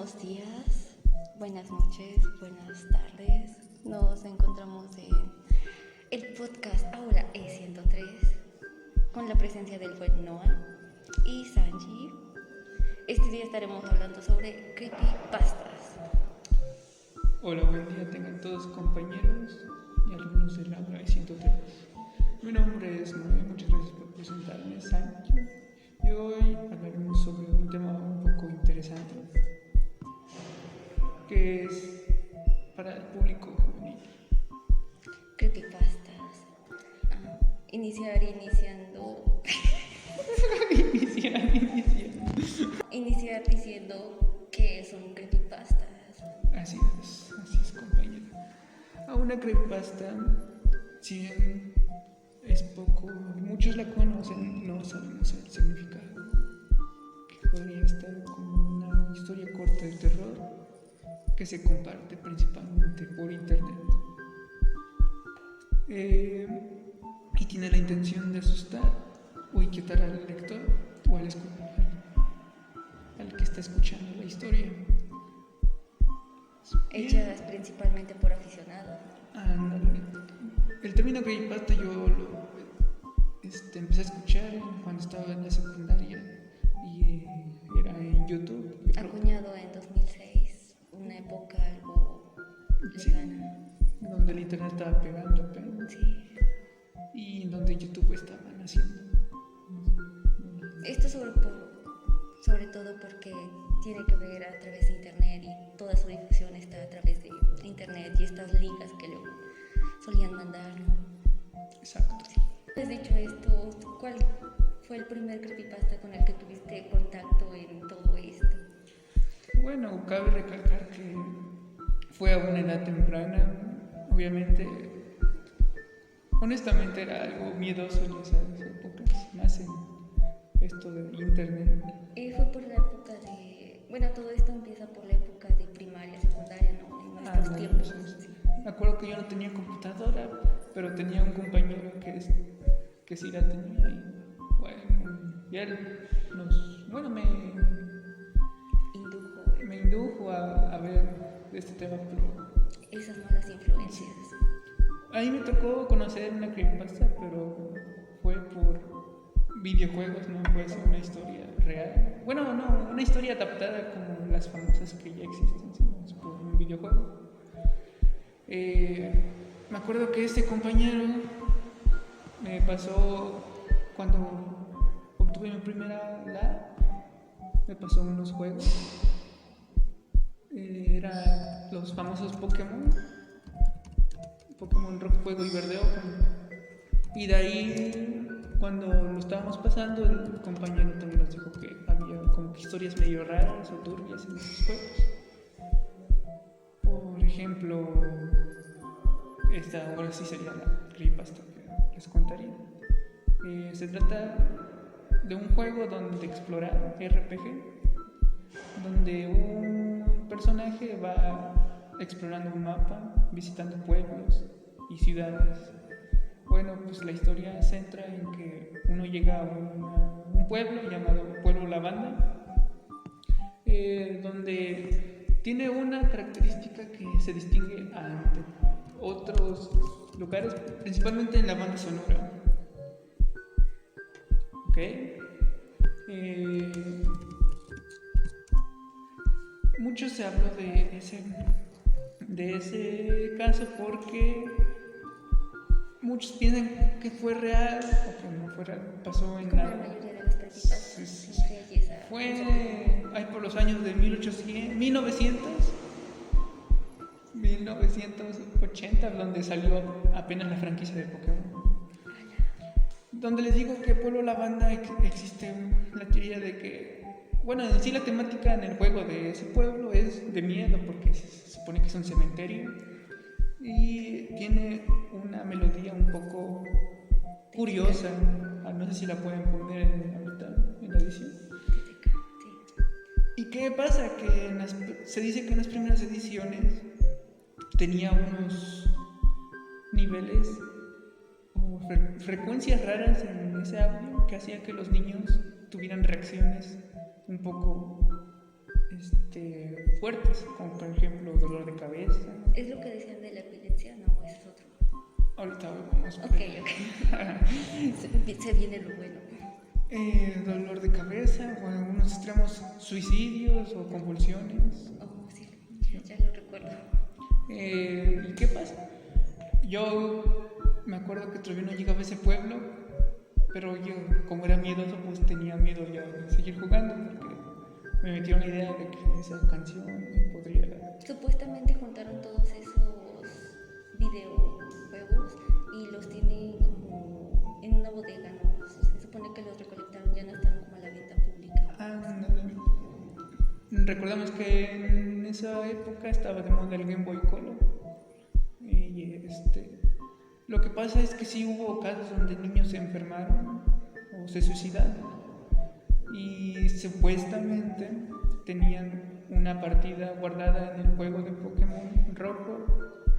Buenos días, buenas noches, buenas tardes. Nos encontramos en el podcast Ahora E103 con la presencia del buen Noah y Sanji. Este día estaremos hablando sobre creepypastas. Hola, buen día tengan todos compañeros y alumnos del Ahora E103. Mi nombre es Noé, muchas gracias por presentarme, Sanji. Y hoy hablaremos sobre un tema un poco interesante, que es para el público juvenil. Creepypastas. Iniciando. Iniciar diciendo que son creepypastas. Así es, compañero. A una creepypasta, si bien es poco, muchos la conocen, no sabemos el significado. Que podría estar como una historia corta de terror que se comparte principalmente por internet. Y tiene la intención de asustar o inquietar al lector o al que está escuchando la historia. Hechas principalmente por aficionados. El término creepypasta yo lo empecé a escuchar cuando estaba en la secundaria y era en YouTube. Acuñado en 2006, una época algo lejana. Donde el internet estaba pegando apenas. Sí. Y donde YouTube estaba naciendo. Esto sobre todo porque tiene que ver a través de internet y toda su difusión está a través de internet y estas ligas que luego solían mandar, ¿no? Exacto. Sí. Has dicho esto, ¿cuál fue el primer creepypasta con el que tuviste contacto en todo esto? Bueno, cabe recalcar que fue a una edad temprana, obviamente. Honestamente era algo miedoso en esas épocas, más en esto de internet. Fue por la época de... Bueno, todo esto empieza por la época de primaria, secundaria, ¿no? En nuestros tiempos. Sí. Me acuerdo que yo no tenía computadora, pero tenía un compañero que sí la tenía y bueno, y él me indujo a ver este tema, pero... Esas malas influencias. A mí me tocó conocer una creepypasta, pero fue por videojuegos, no fue así una historia real. Bueno, no, una historia adaptada como las famosas que ya existen, sino es por un videojuego. Me acuerdo que este compañero me pasó cuando obtuve mi primera lab, me pasó unos juegos. Eran los famosos Pokémon Rojo, Fuego y Verdeo. Y de ahí, cuando lo estábamos pasando, el compañero también nos dijo que había como que historias medio raras o turbias en esos juegos. Por ejemplo, esta ahora sí sería la creepypasta que les contaría. Se trata de un juego donde explorar, RPG, donde un personaje va explorando un mapa, visitando pueblos y ciudades. Bueno, pues la historia se centra en que uno llega a un pueblo llamado Pueblo Lavanda, donde tiene una característica que se distingue ante otros lugares, principalmente en la banda sonora. ¿Ok? Mucho se habló de ese caso porque muchos piensan que fue real o que no fue real. Pasó en como la mayoría de las creepypastas. Fue ahí por los años de 1980, donde salió apenas la franquicia de Pokémon. Donde les digo que Pueblo Lavanda existe la teoría de que, bueno, en sí la temática en el juego de ese pueblo es de miedo porque se supone que es un cementerio y tiene una melodía un poco curiosa. No sé si la pueden poner ahorita en la edición. ¿Y qué pasa? Que se dice que en las primeras ediciones tenía unos niveles o frecuencias raras en ese audio que hacía que los niños tuvieran reacciones un poco fuertes, como por ejemplo dolor de cabeza. Es lo que decían de la epilepsia, no, ese es otro. Ahorita vamos. Ok. Se viene lo bueno. Dolor de cabeza, o en algunos extremos suicidios o convulsiones. Oh, sí, ya lo recuerdo. ¿Y qué pasa? Yo me acuerdo que todavía no llegaba a ese pueblo, pero yo, como era miedoso, pues tenía miedo ya de seguir jugando, porque me metieron la idea de que esa canción podría... Supuestamente juntaron todos esos videojuegos y los tienen como en una bodega, ¿no? Se supone que los recolectaron, ya no están como a la venta pública. Recordamos que en esa época estaba de moda el Game Boy Color. Y lo que pasa es que sí hubo casos donde niños se enfermaron o se suicidaron. Y supuestamente tenían una partida guardada en el juego de Pokémon rojo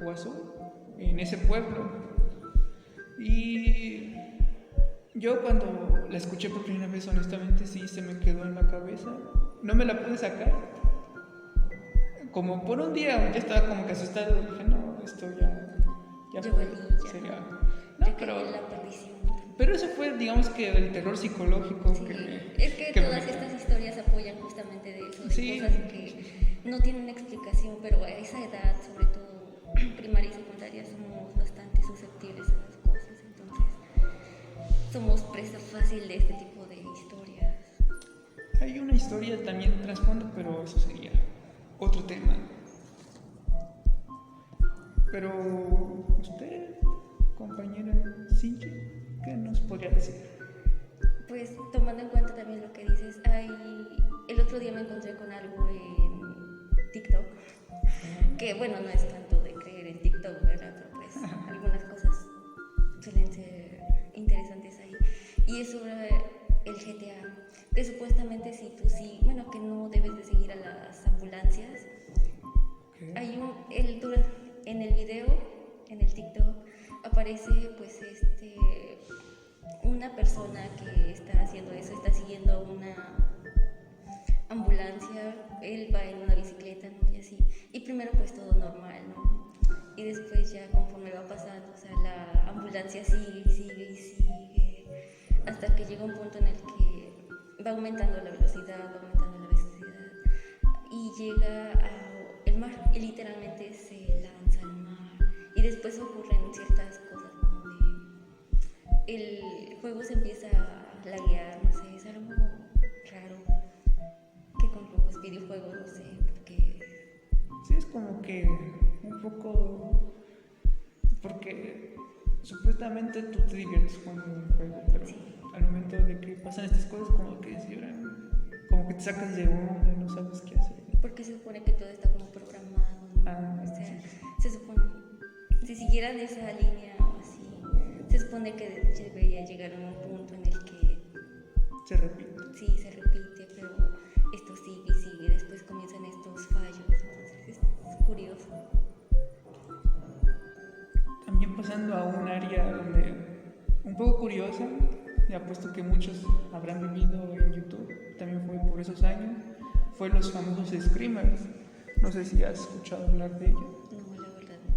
o azul en ese pueblo. Y yo cuando la escuché por primera vez, honestamente sí se me quedó en la cabeza. No me la pude sacar. Como por un día ya estaba como que asustado. Dije, no, esto ya fue. Sería... No, pero eso fue, digamos que el terror psicológico. Sí, es que todas estas historias apoyan justamente de eso, de cosas que no tienen explicación, pero a esa edad, sobre todo primaria y secundaria, somos bastante susceptibles a las cosas, entonces somos presa fácil de este tipo de historias. Hay una historia también de trasfondo, pero eso sería otro tema. Pero usted, compañera Cinchi, ¿qué nos podría decir? Pues tomando en cuenta también lo que dices, el otro día me encontré con algo en TikTok, que bueno, no es tanto de creer en TikTok, ¿verdad? Pero pues algunas cosas suelen ser interesantes ahí. Y es sobre el GTA, que supuestamente si tú bueno, que no debes de seguir a las ambulancias. Okay. En el video, en el TikTok, aparece pues una persona que está haciendo eso, está siguiendo una ambulancia, él va en una bicicleta, ¿no? Y así, y primero pues todo normal, ¿no? Y después ya conforme va pasando, o sea, la ambulancia sigue, hasta que llega un punto en el que va aumentando la velocidad, y llega al mar, y literalmente se lanza al mar, y después ocurren ciertas cosas como el juego se empieza a laguear, no sé, es algo raro que con los videojuegos, no sé, porque... Sí, es como que un poco... porque supuestamente tú te diviertes jugando un juego, pero sí, al momento de que pasan estas cosas como que como que te sacas de onda, no sabes qué hacer. Porque se supone que todo está como programado, ¿no? O sea, sí. Se supone, si siguieran esa línea o así, se supone que debería llegar a un punto en el que se repite. Sí, se repite, pero esto sigue, después comienzan estos fallos, entonces es curioso. También pasando a un área donde un poco curiosa, y apuesto que muchos habrán vivido en YouTube, también fue por esos años, fue los famosos screamers. No sé si has escuchado hablar de ellos. No, la verdad no.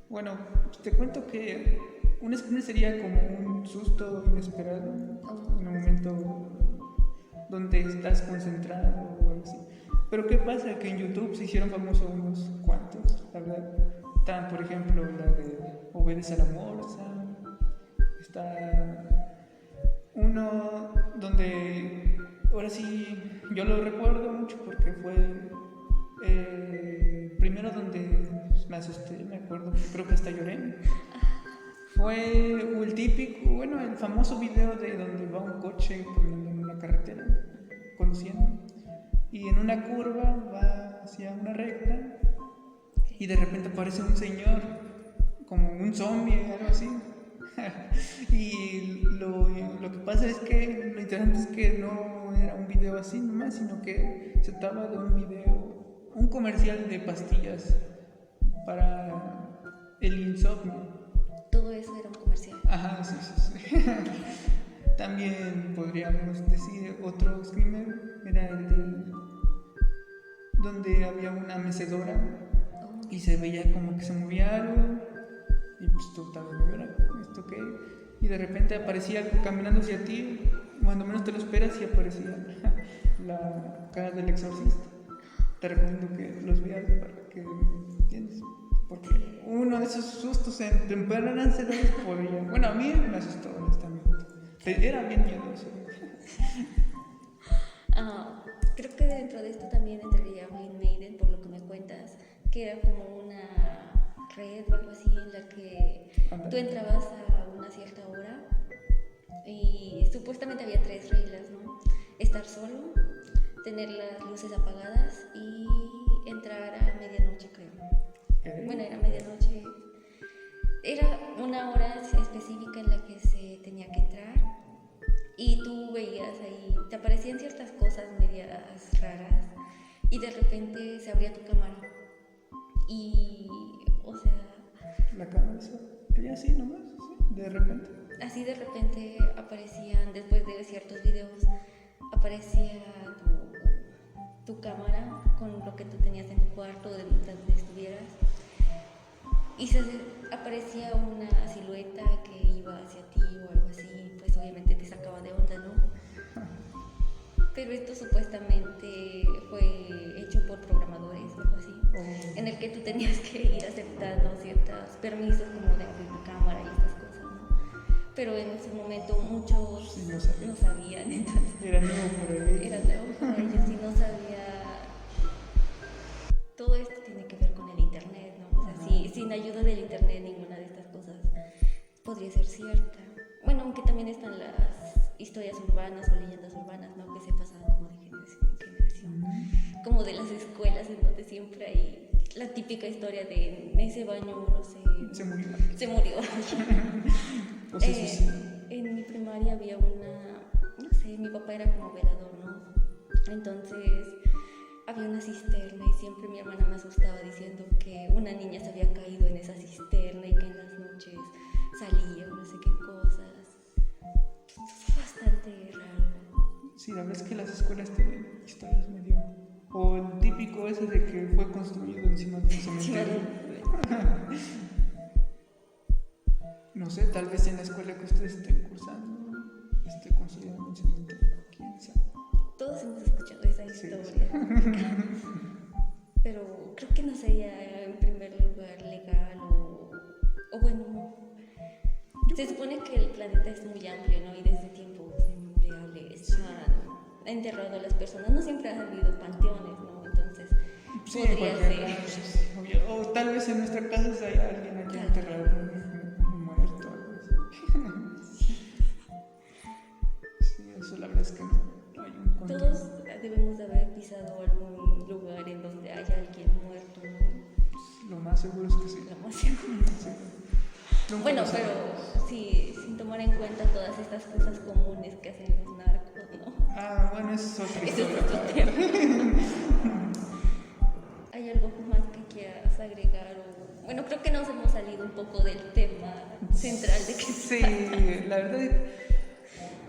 Bueno, te cuento que un screamer sería como un susto inesperado, en un momento donde estás concentrado o algo así. Pero ¿qué pasa? Que en YouTube se hicieron famosos unos cuantos, la verdad. Está, por ejemplo, la de Obedece a la Morsa. Está uno donde, ahora sí, yo lo recuerdo mucho porque fue primero donde me asusté, me acuerdo, creo que hasta lloré. Fue el típico, bueno, el famoso video de donde va un coche en una carretera, conduciendo, y en una curva va hacia una recta, y de repente aparece un señor, como un zombie, algo así. Y lo que pasa es que lo interesante es que no era un video así nomás, sino que se trataba de un comercial de pastillas para el insomnio. Todo eso era un comercial. Ajá, sí. También podríamos decir otro screamer, era el del donde había una mecedora y se veía como que se movía algo y pues tú estabas viendo esto qué, y de repente aparecía algo caminando hacia ti, cuando menos te lo esperas, y aparecía la cara del exorcista. Te recomiendo que los veas para que entiendas, porque uno de esos sustos en tempranas edades podría, bueno, a mí me asustó honestamente, era bien miedoso. Creo que dentro de esto también entraría Blind Maiden, por lo que me cuentas, que era como una red o algo así en la que tú entrabas a una cierta hora y supuestamente había 3 reglas, ¿no? Estar solo, tener las luces apagadas y entrar a medianoche, creo. Bueno, era medianoche. Era una hora específica en la que se tenía que entrar y tú veías ahí, te aparecían ciertas cosas medias raras y de repente se abría tu cámara y, o sea... La cámara se abría así nomás, ¿sí? De repente. Así de repente aparecían, después de ciertos videos, aparecía tu cámara con lo que tú tenías en tu cuarto, de donde estuvieras, y aparecía una silueta que iba hacia ti o algo así, pues obviamente te sacaba de onda, ¿no? Pero esto supuestamente fue hecho por programadores o algo así, en el que tú tenías que ir aceptando ciertos permisos como de abrir tu cámara y estas cosas, ¿no? Pero en ese momento muchos sí, no sabían, entonces era nuevo por ellos. Era nuevo para ellos y no sabía. Todo esto tiene que ver con el internet, ¿no? O sea, sin ayuda del internet ninguna de estas cosas podría ser cierta. Bueno, aunque también están las historias urbanas o leyendas urbanas, ¿no? Que se pasan como de generación en generación, como de las escuelas en donde siempre hay la típica historia de en ese baño, no sé, se murió. Pues eso sí. En mi primaria había no sé, mi papá era como velador, ¿no? Entonces había una cisterna y siempre mi hermana me asustaba diciendo que una niña se había caído en esa cisterna y que en las noches salía o no sé qué cosas. Es bastante raro. Sí, la verdad es que las escuelas tienen historias medio... O el típico ese de que fue construido encima de un cementerio. No sé, tal vez en la escuela que ustedes estén cursando esté construido en un cementerio, quién sabe. Todos hemos escuchado esa historia. Sí. Pero creo que no sería en primer lugar legal o bueno, se supone que el planeta es muy amplio, ¿no? Y desde tiempos inmemoriales han enterrado a las personas. No siempre ha habido panteones, ¿no? Entonces sí, podría ser. O tal vez en nuestra casa hay alguien aquí enterrado muerto. Sí, eso la verdad es que no hay un control. Todos debemos de haber pisado algún lugar en donde haya alguien muerto, ¿no? Lo más seguro es que sí. Lo más seguro. Sí. Bueno, pero sí, sin tomar en cuenta todas estas cosas comunes que hacen los narcos, ¿no? Bueno, eso es otra Eso historia. es otro tema. ¿Hay algo más que quieras agregar? Bueno, creo que nos hemos salido un poco del tema central de que... Sí, la verdad,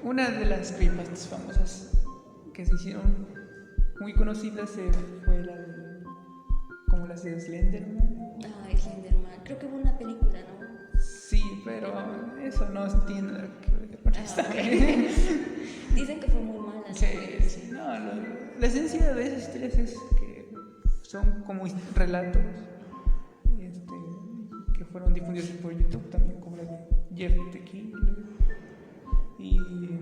una de las creepypastas famosas que se hicieron muy conocidas fue la de... como las de Slenderman. Slenderman. Creo que hubo una película, ¿no? Sí, pero eso no tiene nada que ver con esta. Okay. Dicen que fue muy mala. Sí, no, la esencia de esas historias es que son como relatos que fueron difundidos por YouTube también, como la de Jeff the Killer. Y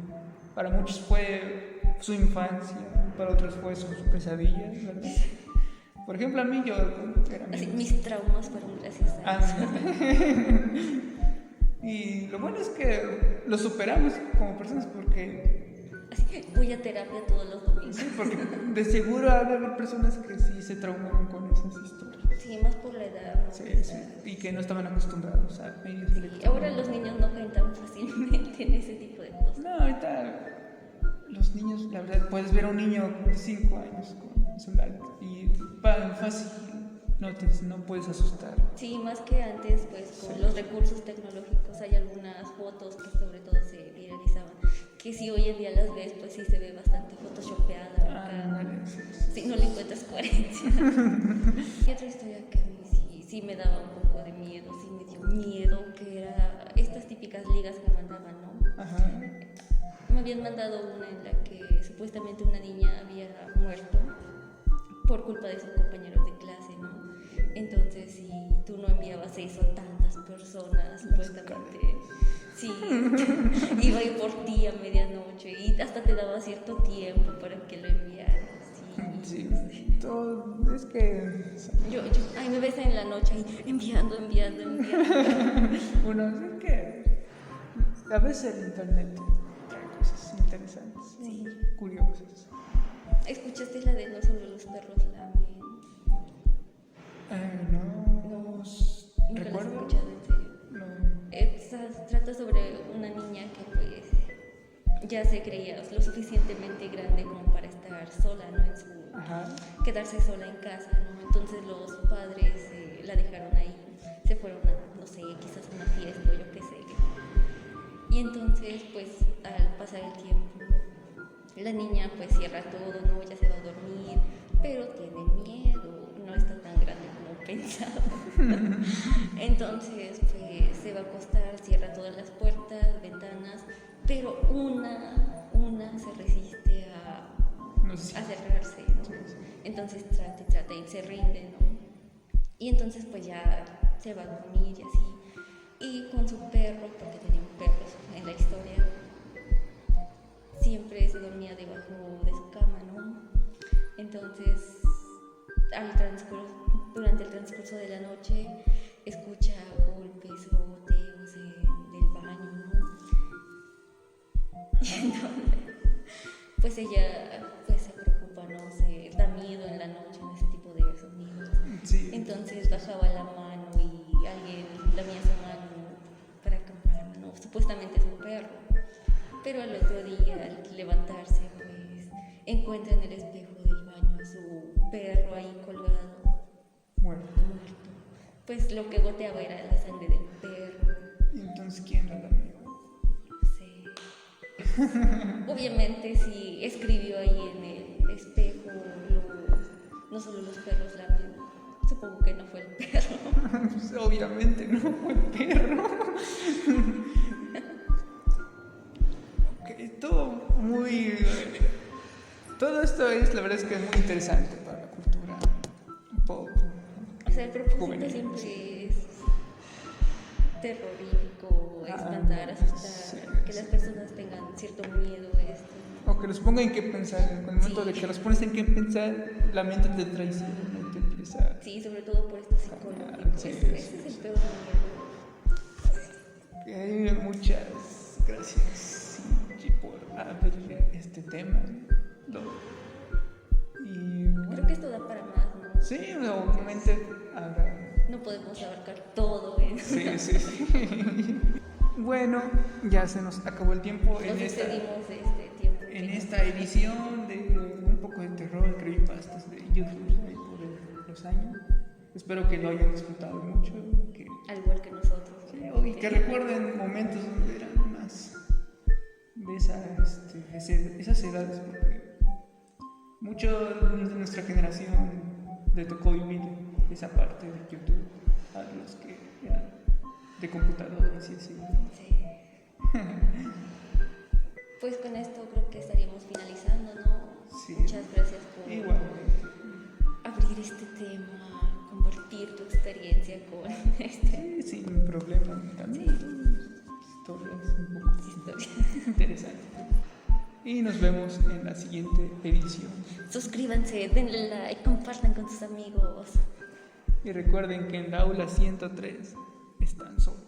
para muchos fue su infancia, para otros fue sus pesadillas, ¿verdad? Por ejemplo, a mí yo era así, mis traumas fueron gracias a eso. Y lo bueno es que lo superamos como personas porque... Así que voy a terapia todos los domingos. Sí, porque de seguro ha de haber personas que sí se traumaron con esas historias. Sí, más por la edad, ¿no? Sí, sí, y que no estaban acostumbrados a medios electrónicos. Ahora los niños no caen tan fácilmente en ese tipo de cosas. No, ahorita los niños, la verdad, puedes ver a un niño de 5 años con celular y fácil, no puedes asustar. Sí, más que antes, pues con los recursos tecnológicos hay algunas fotos que sobre todo se viralizaban, que si hoy en día las ves, pues sí se ve bastante photoshopeada. Sí, no le encuentras coherencia. Y otra historia que a mí sí me daba un poco de miedo, sí me dio miedo, que era estas típicas ligas que mandaban, ¿no? Ajá. Me habían mandado una en la que supuestamente una niña había muerto por culpa de sus compañeros de clase, ¿no? Entonces, si tú no enviabas eso a tantas personas, supuestamente, sí, iba a ir por ti a medianoche y hasta te daba cierto tiempo para que lo enviaras. Sí, todo, es que... Ay, me ves en la noche ahí, enviando. Bueno, es que a veces el internet trae cosas interesantes, sí, curiosas. ¿Escuchaste la de No solo los perros lamen? No. ¿Nunca la has ¿Recuerdo? escuchado, en serio? No. Trata sobre una niña que pues ya se creía lo suficientemente grande como para estar sola, ¿no? En su... Ajá. Quedarse sola en casa, ¿no? Entonces los padres la dejaron ahí, se fueron a, no sé, quizás a una fiesta o yo qué sé. Y entonces, pues, al pasar el tiempo, la niña pues cierra todo, ¿no? Ya se va a dormir, pero tiene miedo, no está tan grande como pensaba. Entonces, pues, se va a acostar, cierra todas las puertas, ventanas, pero una se resiste a cerrarse, ¿no? Entonces trata y se rinde, ¿no? Y entonces pues ya se va a dormir y así. Y con su perro, porque tenía un perro en la historia, siempre se dormía debajo de su cama, ¿no? Entonces, durante el transcurso de la noche, escucha golpes o goteos en el baño, ¿no? Y entonces, pues ella pues se preocupa, ¿no? Se da miedo en la noche en ese tipo de sonidos. Sí. Entonces bajaba la mano y alguien lamía su mano para calmarla, ¿no? Supuestamente es un perro. Pero al otro día, al levantarse, pues encuentra en el espejo del baño a su perro ahí colgado, muerto. Pues lo que goteaba era la sangre del perro. ¿Y entonces quién la lamió? Obviamente si escribió ahí en el espejo no solo los perros lamen, supongo que no fue el perro. Pues obviamente no fue el perro. Ok, todo esto es, la verdad es que es muy interesante para la cultura pop. O sea, el propósito juvenil, siempre sí. es terrorífico, espantar, asustar, sí, que las personas tengan cierto miedo a esto. O que los pongan en qué pensar. En el momento de que los pones en qué pensar, la mente te traiciona y te empieza. Sí, sobre todo por esto psicológico. Sí, Ese es el peor miedo. Muchas gracias, Cindy, por abrir este tema. Y bueno, Creo que esto da para más, ¿no? sí, obviamente habrá. No podemos abarcar todo eso. Sí. Bueno, ya se nos acabó el tiempo Nos despedimos de este tiempo. en esta edición de un poco de terror, creepypastas de YouTube ahí por los años. Espero que lo hayan disfrutado mucho. Al igual que nosotros. Sí, y que recuerden momentos donde eran más de esas edades, porque mucho de nuestra generación le tocó vivir esa parte de YouTube a los que eran de computadoras y así. Sí. Pues con esto creo que estaríamos finalizando, ¿no? Sí. Muchas gracias por abrir este tema, compartir tu experiencia con este. Sí, sin problema. También historias un poco interesantes. Y nos vemos en la siguiente edición. Suscríbanse, denle like, compartan con sus amigos. Y recuerden que en la aula 103 están solos.